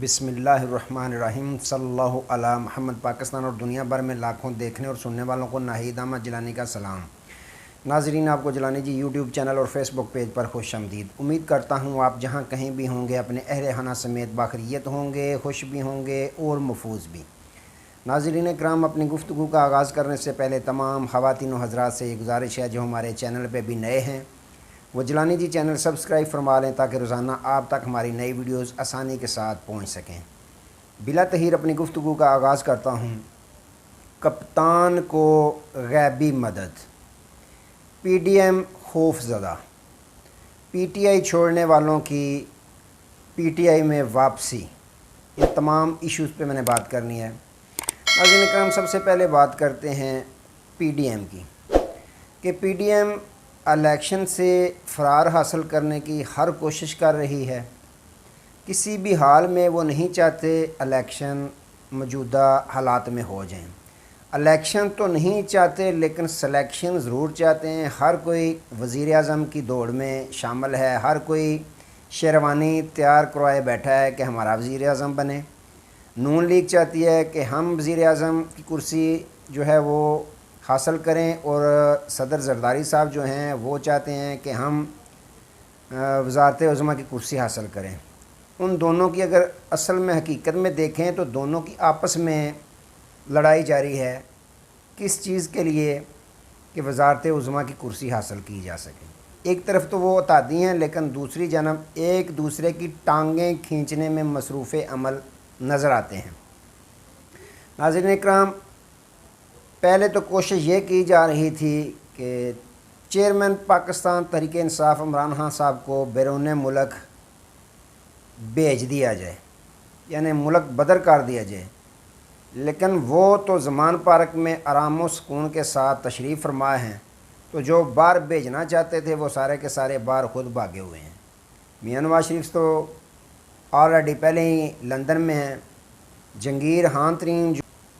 بسم اللہ الرحمن الرحیم صلی اللہ علی محمد۔ پاکستان اور دنیا بھر میں لاکھوں دیکھنے اور سننے والوں کو ناہید احمد جیلانی کا سلام۔ ناظرین، آپ کو جیلانی جی یوٹیوب چینل اور فیس بک پیج پر خوش آمدید۔ امید کرتا ہوں آپ جہاں کہیں بھی ہوں گے اپنے اہل خانہ سمیت باخیریت ہوں گے، خوش بھی ہوں گے اور محفوظ بھی۔ ناظرین کرام، اپنی گفتگو کا آغاز کرنے سے پہلے تمام خواتین و حضرات سے یہ گزارش ہے جو ہمارے چینل پہ بھی نئے ہیں وہ جیلانی جی چینل سبسکرائب فرما لیں تاکہ روزانہ آپ تک ہماری نئی ویڈیوز آسانی کے ساتھ پہنچ سکیں۔ بلا تاخیر اپنی گفتگو کا آغاز کرتا ہوں۔ کپتان کو غیبی مدد، پی ڈی ایم خوف زدہ، پی ٹی آئی چھوڑنے والوں کی پی ٹی آئی میں واپسی، یہ تمام ایشوز پہ میں نے بات کرنی ہے۔ ناظرین کرام، سب سے پہلے بات کرتے ہیں پی ڈی ایم کی کہ پی ڈی ایم الیکشن سے فرار حاصل کرنے کی ہر کوشش کر رہی ہے۔ کسی بھی حال میں وہ نہیں چاہتے الیکشن موجودہ حالات میں ہو جائیں۔ الیکشن تو نہیں چاہتے لیکن سلیکشن ضرور چاہتے ہیں۔ ہر کوئی وزیر اعظم کی دوڑ میں شامل ہے، ہر کوئی شیروانی تیار کروائے بیٹھا ہے کہ ہمارا وزیر اعظم بنے۔ نون لیگ چاہتی ہے کہ ہم وزیر اعظم کی کرسی جو ہے وہ حاصل کریں، اور صدر زرداری صاحب جو ہیں وہ چاہتے ہیں کہ ہم وزارت عظمیٰ کی کرسی حاصل کریں۔ ان دونوں کی اگر اصل میں حقیقت میں دیکھیں تو دونوں کی آپس میں لڑائی جاری ہے، کس چیز کے لیے؟ کہ وزارت عظمیٰ کی کرسی حاصل کی جا سکے۔ ایک طرف تو وہ اتحادی ہیں لیکن دوسری جانب ایک دوسرے کی ٹانگیں کھینچنے میں مصروف عمل نظر آتے ہیں۔ ناظرین اکرام، پہلے تو کوشش یہ کی جا رہی تھی کہ چیئرمین پاکستان تحریک انصاف عمران خان صاحب کو بیرون ملک بھیج دیا جائے، یعنی ملک بدر کر دیا جائے، لیکن وہ تو زمان پارک میں آرام و سکون کے ساتھ تشریف فرما ہیں، تو جو باہر بھیجنا چاہتے تھے وہ سارے کے سارے باہر خود بھاگے ہوئے ہیں۔ میاں نواز شریف تو آلریڈی پہلے ہی لندن میں ہیں، جہانگیر خان ترین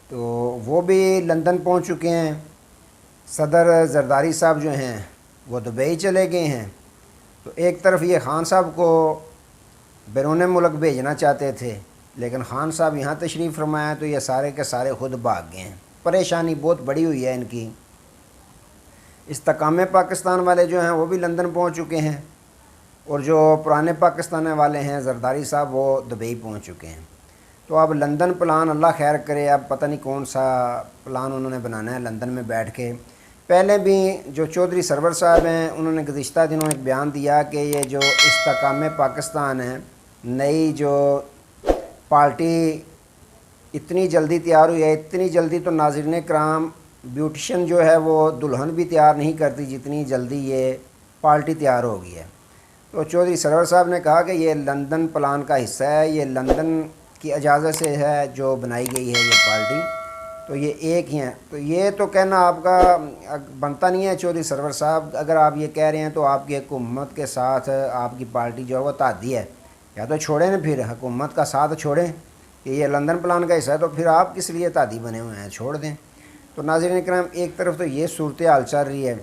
تو وہ بھی لندن پہنچ چکے ہیں، صدر زرداری صاحب جو ہیں وہ دبئی چلے گئے ہیں۔ تو ایک طرف یہ خان صاحب کو بیرون ملک بھیجنا چاہتے تھے لیکن خان صاحب یہاں تشریف فرمایا تو یہ سارے کے سارے خود بھاگ گئے ہیں۔ پریشانی بہت بڑی ہوئی ہے ان کی۔ استحکام پاکستان والے جو ہیں وہ بھی لندن پہنچ چکے ہیں، اور جو پرانے پاکستان والے ہیں زرداری صاحب وہ دبئی پہنچ چکے ہیں۔ تو اب لندن پلان اللہ خیر کرے، اب پتہ نہیں کون سا پلان انہوں نے بنانا ہے لندن میں بیٹھ کے۔ پہلے بھی جو چودھری سرور صاحب ہیں انہوں نے گزشتہ دنوں ایک بیان دیا کہ یہ جو استحکام پاکستان ہے، نئی جو پارٹی اتنی جلدی تیار ہوئی ہے، اتنی جلدی تو ناظرین کرام بیوٹیشن جو ہے وہ دلہن بھی تیار نہیں کرتی جتنی جلدی یہ پارٹی تیار ہو گئی ہے۔ تو چودھری سرور صاحب نے کہا کہ یہ لندن پلان کا حصہ ہے، یہ لندن کی اجازت سے ہے جو بنائی گئی ہے یہ پارٹی، تو یہ ایک ہی ہیں۔ تو یہ تو کہنا آپ کا بنتا نہیں ہے چودھری سرور صاحب، اگر آپ یہ کہہ رہے ہیں تو آپ کی حکومت کے ساتھ آپ کی پارٹی جو ہے وہ اتحادی ہے، یا تو چھوڑیں نا، پھر حکومت کا ساتھ چھوڑیں کہ یہ لندن پلان کا حصہ ہے، تو پھر آپ کس لیے اتحادی بنے ہوئے ہیں، چھوڑ دیں۔ تو ناظرین کرام، ایک طرف تو یہ صورتحال چل رہی ہے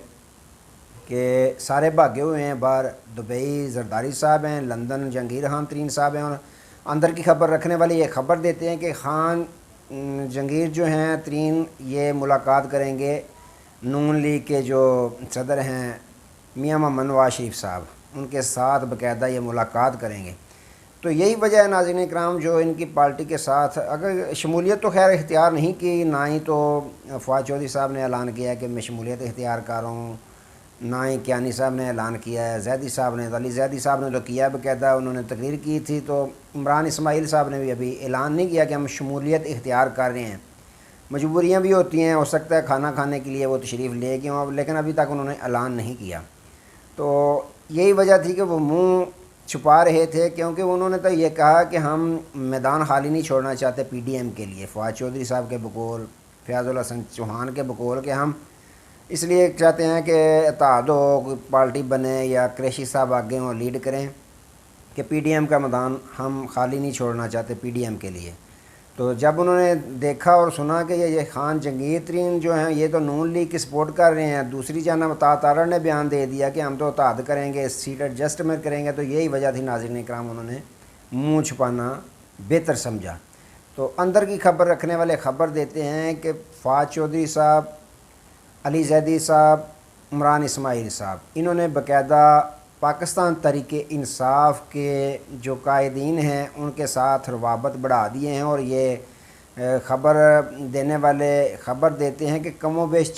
کہ سارے بھاگے ہوئے ہیں باہر، دبئی زرداری صاحب ہیں، لندن جہانگیر خان ترین صاحب ہیں، اور اندر کی خبر رکھنے والے یہ خبر دیتے ہیں کہ خان جہانگیر جو ہیں ترین یہ ملاقات کریں گے نون لیگ کے جو صدر ہیں میاں محمد نواز شریف صاحب، ان کے ساتھ باقاعدہ یہ ملاقات کریں گے۔ تو یہی وجہ ہے ناظرین اکرام جو ان کی پارٹی کے ساتھ اگر شمولیت تو خیر اختیار نہیں کی، نہ ہی تو فواد چودھری صاحب نے اعلان کیا ہے کہ میں شمولیت اختیار کر رہا ہوں، نہ ہی کیانی صاحب نے اعلان کیا ہے، زیدی صاحب نے، علی زیدی صاحب نے تو کیا باقاعدہ، انہوں نے تقریر کی تھی۔ تو عمران اسماعیل صاحب نے بھی ابھی اعلان نہیں کیا کہ ہم شمولیت اختیار کر رہے ہیں۔ مجبوریاں بھی ہوتی ہیں، ہو سکتا ہے کھانا کھانے کے لیے وہ تشریف لے گئے ہوں، لیکن ابھی تک انہوں نے اعلان نہیں کیا۔ تو یہی وجہ تھی کہ وہ منہ چھپا رہے تھے، کیونکہ انہوں نے تو یہ کہا کہ ہم میدان خالی نہیں چھوڑنا چاہتے پی ڈی ایم کے لیے، فواد چودھری صاحب کے بقول، فیاض الحسن چوہان کے بقول، کہ ہم اس لیے چاہتے ہیں کہ اتحاد ہو، پارٹی بنے، یا قریشی صاحب آگے ہوں لیڈ کریں، کہ پی ڈی ایم کا میدان ہم خالی نہیں چھوڑنا چاہتے پی ڈی ایم کے لیے۔ تو جب انہوں نے دیکھا اور سنا کہ یہ خان جہانگیر ترین جو ہیں یہ تو نون لیگ کی سپورٹ کر رہے ہیں، دوسری جانب تارڑ نے بیان دے دیا کہ ہم تو اتحاد کریں گے، سیٹ ایڈجسٹمنٹ کریں گے، تو یہی وجہ تھی ناظرین کرام انہوں نے منہ چھپانا بہتر سمجھا۔ تو اندر کی خبر رکھنے والے خبر دیتے ہیں کہ فواد چودھری صاحب، علی زیدی صاحب، عمران اسماعیل صاحب، انہوں نے باقاعدہ پاکستان تحریک انصاف کے جو قائدین ہیں ان کے ساتھ روابط بڑھا دیے ہیں، اور یہ خبر دینے والے خبر دیتے ہیں کہ کم و بیش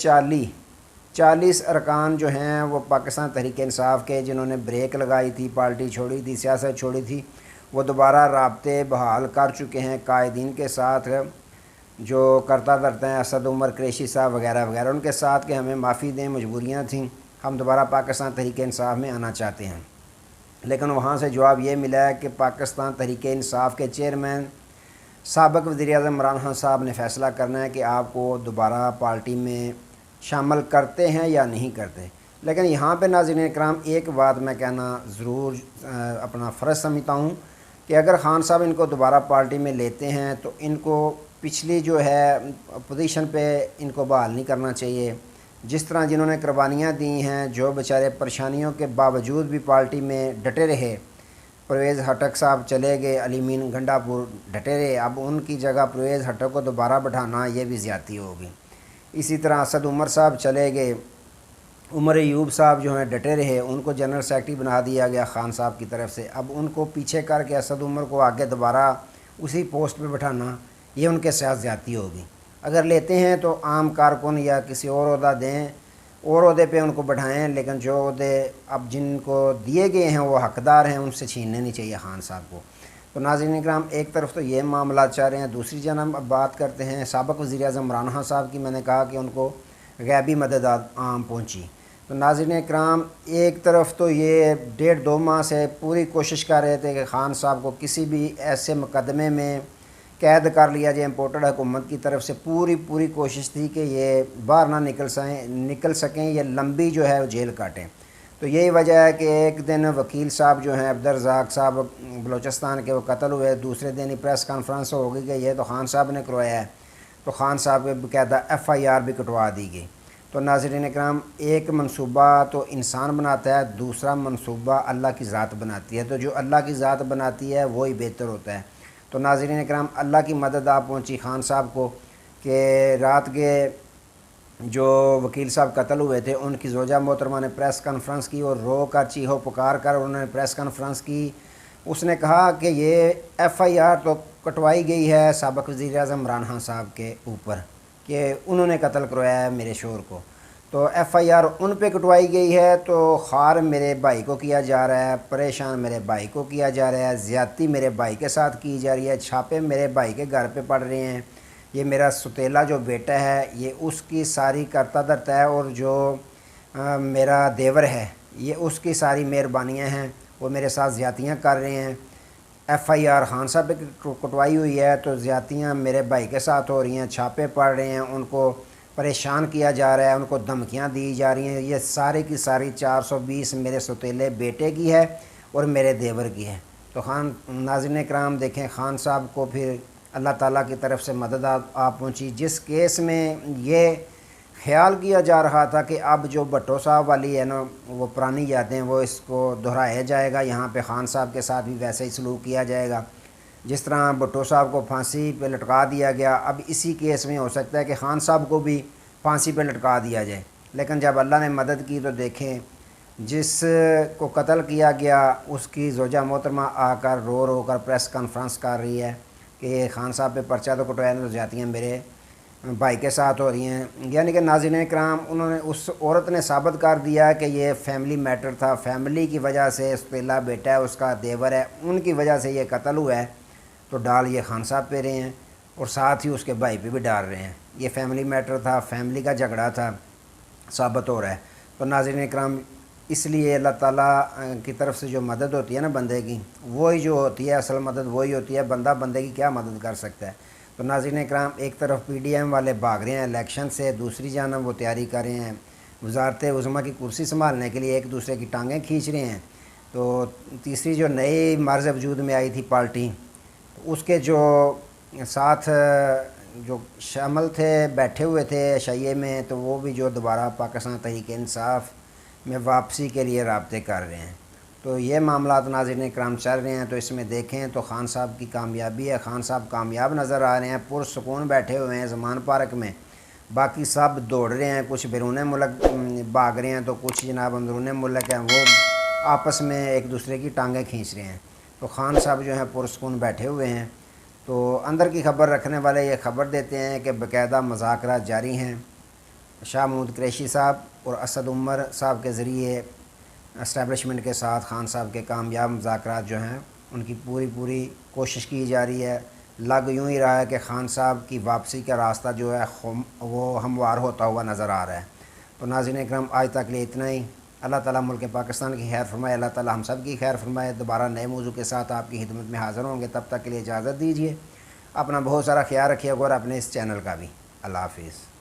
40 ارکان جو ہیں وہ پاکستان تحریک انصاف کے، جنہوں نے بریک لگائی تھی، پارٹی چھوڑی تھی، سیاست چھوڑی تھی، وہ دوبارہ رابطے بحال کر چکے ہیں قائدین کے ساتھ، جو کرتا دھرتا ہیں اسد عمر قریشی صاحب وغیرہ وغیرہ، ان کے ساتھ کہ ہمیں معافی دیں، مجبوریاں تھیں، ہم دوبارہ پاکستان تحریک انصاف میں آنا چاہتے ہیں۔ لیکن وہاں سے جواب یہ ملا ہے کہ پاکستان تحریک انصاف کے چیئرمین سابق وزیر اعظم عمران خان صاحب نے فیصلہ کرنا ہے کہ آپ کو دوبارہ پارٹی میں شامل کرتے ہیں یا نہیں کرتے۔ لیکن یہاں پہ ناظرین اکرام ایک بات میں کہنا ضرور اپنا فرض سمجھتا ہوں کہ اگر خان صاحب ان کو دوبارہ پارٹی میں لیتے ہیں تو ان کو پچھلی جو ہے پوزیشن پہ ان کو بحال نہیں کرنا چاہیے۔ جس طرح جنہوں نے قربانیاں دی ہیں، جو بیچارے پریشانیوں کے باوجود بھی پارٹی میں ڈٹے رہے، پرویز ہٹک صاحب چلے گئے، علی مین گنڈا پور ڈٹے رہے، اب ان کی جگہ پرویز ہٹک کو دوبارہ بٹھانا یہ بھی زیادتی ہوگی۔ اسی طرح اسد عمر صاحب چلے گئے، عمر ایوب صاحب جو ہیں ڈٹے رہے، ان کو جنرل سیکرٹری بنا دیا گیا خان صاحب کی طرف سے، اب ان کو پیچھے کر کے اسد عمر کو آگے دوبارہ اسی پوسٹ پہ بٹھانا یہ ان کے ساتھ زیادتی ہوگی۔ اگر لیتے ہیں تو عام کارکن یا کسی اور عہدہ دیں، اور عہدے پہ ان کو بٹھائیں، لیکن جو عہدے اب جن کو دیے گئے ہیں وہ حقدار ہیں، ان سے چھیننے نہیں چاہیے خان صاحب کو۔ تو ناظرین اکرام ایک طرف تو یہ معاملات چاہ رہے ہیں، دوسری جانب اب بات کرتے ہیں سابق وزیر اعظم عمران خان صاحب کی۔ میں نے کہا کہ ان کو غیبی مدد عام پہنچی۔ تو ناظرین اکرام ایک طرف تو یہ 1.5-2 ماہ سے پوری کوشش کر رہے تھے کہ خان صاحب کو کسی بھی ایسے مقدمے میں قید کر لیا جائے، امپورٹڈ حکومت کی طرف سے پوری کوشش تھی کہ یہ باہر نہ نکل سکیں، یہ لمبی جو ہے وہ جیل کاٹیں۔ تو یہی وجہ ہے کہ ایک دن وکیل صاحب جو ہیں عبدالرزاق صاحب بلوچستان کے، وہ قتل ہوئے، دوسرے دن ہی پریس کانفرنس ہو گئی کہ یہ تو خان صاحب نے کروایا ہے، تو خان صاحب کے باقاعدہ FIR بھی کٹوا دی گئی۔ تو ناظرین اکرام ایک منصوبہ تو انسان بناتا ہے، دوسرا منصوبہ اللہ کی ذات بناتی ہے، تو جو اللہ کی ذات بناتی ہے وہی بہتر ہوتا ہے۔ تو ناظرین اکرام اللہ کی مدد آپ پہنچی خان صاحب کو کہ رات کے جو وکیل صاحب قتل ہوئے تھے ان کی زوجہ محترمہ نے پریس کانفرنس کی، اور رو کر چیخو پکار کر انہوں نے پریس کانفرنس کی۔ اس نے کہا کہ یہ FIR تو کٹوائی گئی ہے سابق وزیر اعظم عمران خان صاحب کے اوپر کہ انہوں نے قتل کروایا ہے میرے شوہر کو، تو FIR ان پہ کٹوائی گئی ہے، تو خار میرے بھائی کو کیا جا رہا ہے، پریشان میرے بھائی کو کیا جا رہا ہے، زیادتی میرے بھائی کے ساتھ کی جا رہی ہے، چھاپے میرے بھائی کے گھر پہ پڑ رہے ہیں، یہ میرا ستیلا جو بیٹا ہے یہ اس کی ساری کرتا دھرتا ہے، اور جو میرا دیور ہے یہ اس کی ساری مہربانیاں ہیں، وہ میرے ساتھ زیادتیاں کر رہے ہیں۔ FIR خان صاحب پہ کٹوائی ہوئی ہے، تو زیادتیاں میرے بھائی کے ساتھ ہو رہی ہیں، چھاپے پڑ رہے ہیں، ان کو پریشان کیا جا رہا ہے، ان کو دھمکیاں دی جا رہی ہیں، یہ سارے کی ساری 420 میرے ستیلے بیٹے کی ہے اور میرے دیور کی ہے۔ تو ناظرین اکرام دیکھیں خان صاحب کو پھر اللہ تعالیٰ کی طرف سے مدد آپ پہنچی، جس کیس میں یہ خیال کیا جا رہا تھا کہ اب جو بھٹو صاحب والی ہے نا وہ پرانی یادیں وہ اس کو دہرایا جائے گا، یہاں پہ خان صاحب کے ساتھ بھی ویسے ہی سلوک کیا جائے گا، جس طرح بھٹو صاحب کو پھانسی پہ لٹکا دیا گیا، اب اسی کیس میں ہو سکتا ہے کہ خان صاحب کو بھی پھانسی پہ لٹکا دیا جائے۔ لیکن جب اللہ نے مدد کی تو دیکھیں جس کو قتل کیا گیا اس کی زوجہ محترمہ آ کر رو کر پریس کانفرنس کر رہی ہے کہ خان صاحب پہ پرچہ تو کٹوایا تو زیادتیاں میرے بھائی کے ساتھ ہو رہی ہیں۔ یعنی کہ ناظرین اکرام انہوں نے اس عورت نے ثابت کر دیا کہ یہ فیملی میٹر تھا، فیملی کی وجہ سے، ستیلا بیٹا ہے، اس کا دیور ہے، ان کی وجہ سے یہ قتل ہوا ہے، تو ڈال یہ خان صاحب پہ رہے ہیں اور ساتھ ہی اس کے بھائی پہ بھی ڈال رہے ہیں۔ یہ فیملی میٹر تھا، فیملی کا جھگڑا تھا، ثابت ہو رہا ہے۔ تو ناظرین اکرام اس لیے اللہ تعالیٰ کی طرف سے جو مدد ہوتی ہے نا بندے کی، وہی جو ہوتی ہے اصل مدد وہی ہوتی ہے، بندہ بندے کی کیا مدد کر سکتا ہے۔ تو ناظرین اکرام ایک طرف PDM والے بھاگ رہے ہیں الیکشن سے، دوسری جانب وہ تیاری کر رہے ہیں وزارت عظمیٰ کی کرسی سنبھالنے کے لیے، ایک دوسرے کی ٹانگیں کھینچ رہے ہیں۔ تو تیسری جو نئی مرز وجود میں آئی تھی پارٹی، اس کے جو ساتھ جو شامل تھے، بیٹھے ہوئے تھے شیعہ میں، تو وہ بھی جو دوبارہ پاکستان تحریک انصاف میں واپسی کے لیے رابطے کر رہے ہیں۔ تو یہ معاملات ناظرین کرام چل رہے ہیں، تو اس میں دیکھیں تو خان صاحب کی کامیابی ہے، خان صاحب کامیاب نظر آ رہے ہیں، پرسکون بیٹھے ہوئے ہیں زمان پارک میں، باقی سب دوڑ رہے ہیں، کچھ بیرون ملک بھاگ رہے ہیں تو کچھ جناب اندرون ملک ہیں، وہ آپس میں ایک دوسرے کی ٹانگیں کھینچ رہے ہیں، تو خان صاحب جو ہیں پرسکون بیٹھے ہوئے ہیں۔ تو اندر کی خبر رکھنے والے یہ خبر دیتے ہیں کہ باقاعدہ مذاکرات جاری ہیں، شاہ محمود قریشی صاحب اور اسد عمر صاحب کے ذریعے اسٹیبلشمنٹ کے ساتھ خان صاحب کے کامیاب مذاکرات جو ہیں ان کی پوری کوشش کی جا رہی ہے۔ لگ یوں ہی رہا ہے کہ خان صاحب کی واپسی کا راستہ جو ہے وہ ہموار ہوتا ہوا نظر آ رہا ہے۔ تو ناظرین اکرام آج تک لیے اتنا ہی۔ اللہ تعالیٰ ملک پاکستان کی خیر فرمائے، اللہ تعالیٰ ہم سب کی خیر فرمائے۔ دوبارہ نئے موضوع کے ساتھ آپ کی خدمت میں حاضر ہوں گے، تب تک کے لیے اجازت دیجیے۔ اپنا بہت سارا خیال رکھیے گا اور اپنے اس چینل کا بھی۔ اللہ حافظ۔